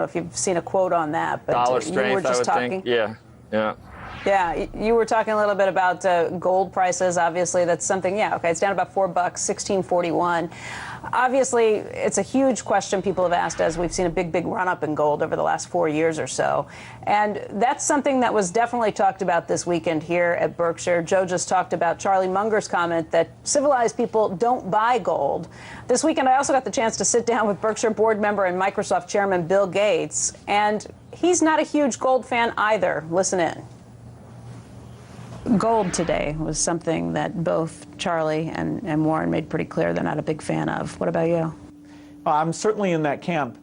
know if you've seen a quote on that, but dollar you strength, were just I would talking. think. Yeah, yeah. Yeah, you were talking a little bit about gold prices. Obviously, that's something. Yeah, okay, it's down about $4, 1641. Obviously, it's a huge question people have asked as we've seen a big run up in gold over the last 4 years or so, and that's something that was definitely talked about this weekend here at Berkshire. Joe just talked about Charlie Munger's comment that civilized people don't buy gold. This weekend, I also got the chance to sit down with Berkshire board member and Microsoft chairman Bill Gates, and he's not a huge gold fan either. Listen in. Gold today was something that both Charlie and Warren made pretty clear they're not a big fan of. What about you? I'm certainly in that camp.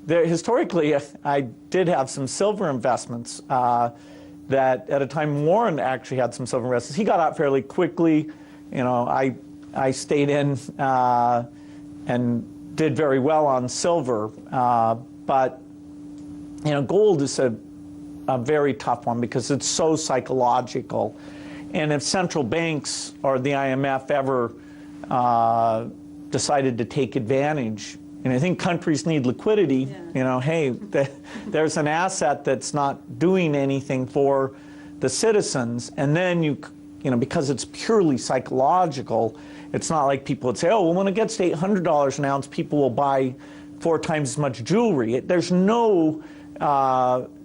Historically, I did have some silver investments that at a time Warren actually had some silver investments. He got out fairly quickly. You know, I stayed in and did very well on silver. But, you know, gold is a very tough one because it's so psychological. And if central banks or the IMF ever decided to take advantage, and I think countries need liquidity, you know, hey, there's an asset that's not doing anything for the citizens, and then you know, because it's purely psychological, it's not like people would say, oh, well, when it gets to $800 an ounce, people will buy 4 times as much jewelry. There's no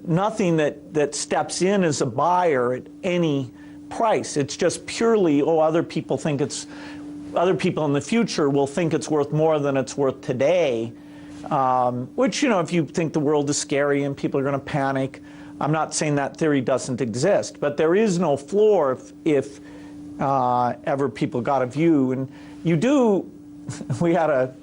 nothing that steps in as a buyer at any price. It's just purely, oh, other people in the future will think it's worth more than it's worth today, which, you know, if you think the world is scary and people are going to panic, I'm not saying that theory doesn't exist, but there is no floor if ever people got a view. And you do, we had a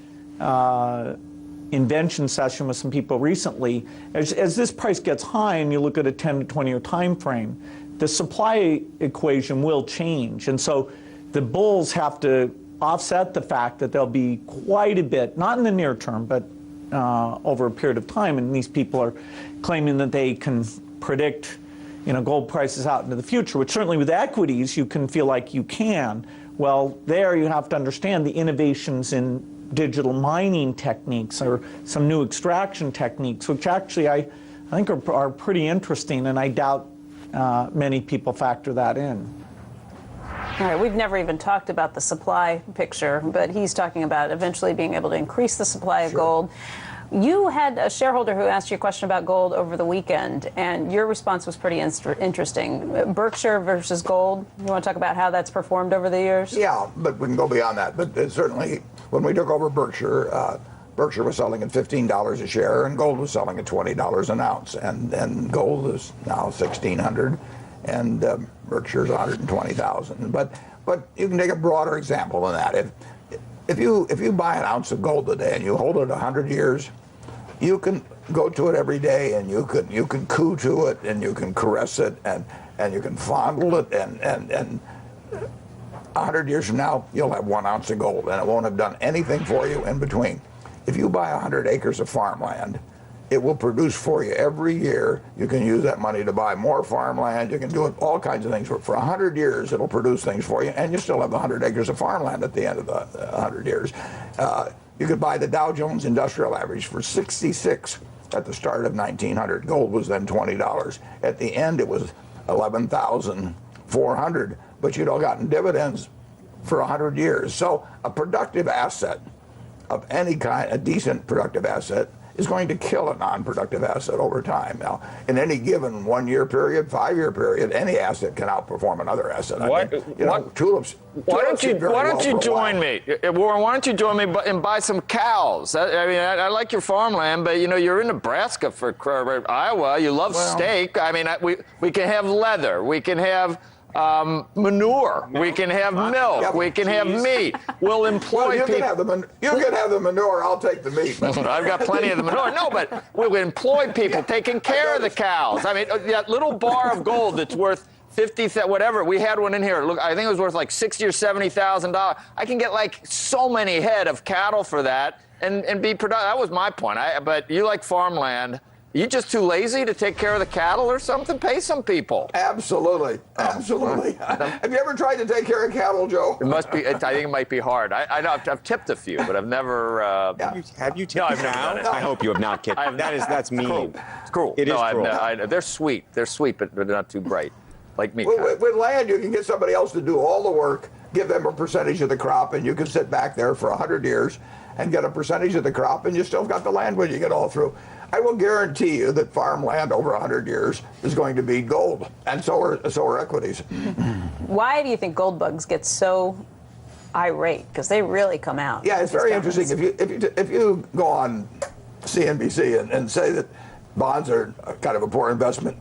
invention session with some people recently. As this price gets high and you look at a 10 to 20 year time frame, the supply equation will change. And so the bulls have to offset the fact that there'll be quite a bit, not in the near term, but over a period of time. And these people are claiming that they can predict, you know, gold prices out into the future, which certainly with equities you can feel like you can. Well, there you have to understand the innovations in digital mining techniques or some new extraction techniques, which actually I think are pretty interesting, and I doubt many people factor that in. All right, we've never even talked about the supply picture, but he's talking about eventually being able to increase the supply of gold. You had a shareholder who asked you a question about gold over the weekend, and your response was pretty interesting. Berkshire versus gold. You want to talk about how that's performed over the years? Yeah, but we can go beyond that. But certainly, when we took over Berkshire, Berkshire was selling at $15 a share, and gold was selling at $20 an ounce. And gold is now $1,600, and Berkshire's $120,000. But you can take a broader example than that. If you buy an ounce of gold today and you hold it 100 years, you can go to it every day, and you can coo to it, and you can caress it, and you can fondle it, and 100 years from now, you'll have 1 ounce of gold, and it won't have done anything for you in between. If you buy 100 acres of farmland, it will produce for you every year. You can use that money to buy more farmland. You can do it, all kinds of things. For 100 years, it'll produce things for you, and you still have 100 acres of farmland at the end of the 100 years. You could buy the Dow Jones Industrial Average for 66 at the start of 1900. Gold was then $20. At the end, it was 11,400, but you'd all gotten dividends for 100 years. So a productive asset of any kind, a decent productive asset, is going to kill a non-productive asset over time. Now, in any given 1 year period, 5 year period, any asset can outperform another asset. Tulips. Why don't you join me, Warren? Why don't you join me and buy some cows? I mean, I like your farmland, but you know, you're in Nebraska for Iowa. You love steak. I mean, we can have leather. We can have manure. We can have milk. We can have meat. We'll employ people. You can have the manure. I'll take the meat. I've got plenty of the manure. No, but we'll employ people taking care of the cows. I mean, that little bar of gold that's worth 50, whatever. We had one in here. Look, I think it was worth like $60,000 or $70,000. I can get like so many head of cattle for that and be productive. That was my point. But you like farmland. You just too lazy to take care of the cattle or something? Pay some people. Absolutely, absolutely. Have you ever tried to take care of cattle, Joe? It must be. I think it might be hard. I know I've tipped a few, but I've never. Have you tipped I've never done it. I hope you have not tipped. That's mean. It's cruel. It is cruel. They're sweet. They're sweet, but they're not too bright, like me. With land, you can get somebody else to do all the work, give them a percentage of the crop, and you can sit back there for 100 years and get a percentage of the crop, and you still got the land when you get all through. I will guarantee you that farmland over 100 years is going to be gold, and so are equities. Why do you think gold bugs get so irate? Because they really come out. Yeah, it's very interesting. If you go on CNBC and say that bonds are kind of a poor investment,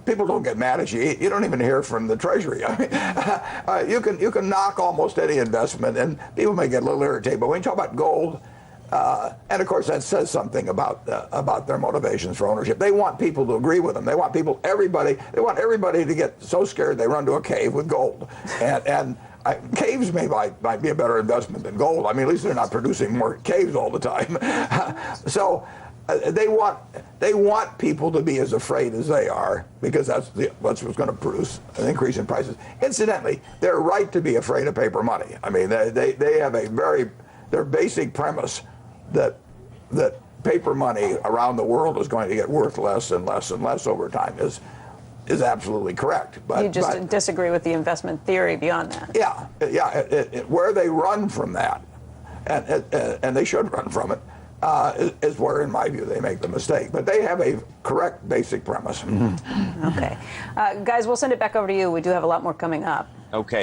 people don't get mad at you. You don't even hear from the Treasury. I mean, you can knock almost any investment, and people may get a little irritated. But when you talk about gold, and of course that says something about their motivations for ownership. They want people to agree with them. They want everybody to get so scared they run to a cave with gold. And caves might be a better investment than gold. I mean, at least they're not producing more caves all the time. So they want people to be as afraid as they are, because that's what's going to produce an increase in prices. Incidentally, they're right to be afraid of paper money. I mean, they have their basic premise that paper money around the world is going to get worth less and less and less over time is absolutely correct. But you just disagree with the investment theory beyond that. Yeah. Where they run from that, and they should run from it, is where, in my view, they make the mistake. But they have a correct basic premise. Okay. Guys, we'll send it back over to you. We do have a lot more coming up. Okay.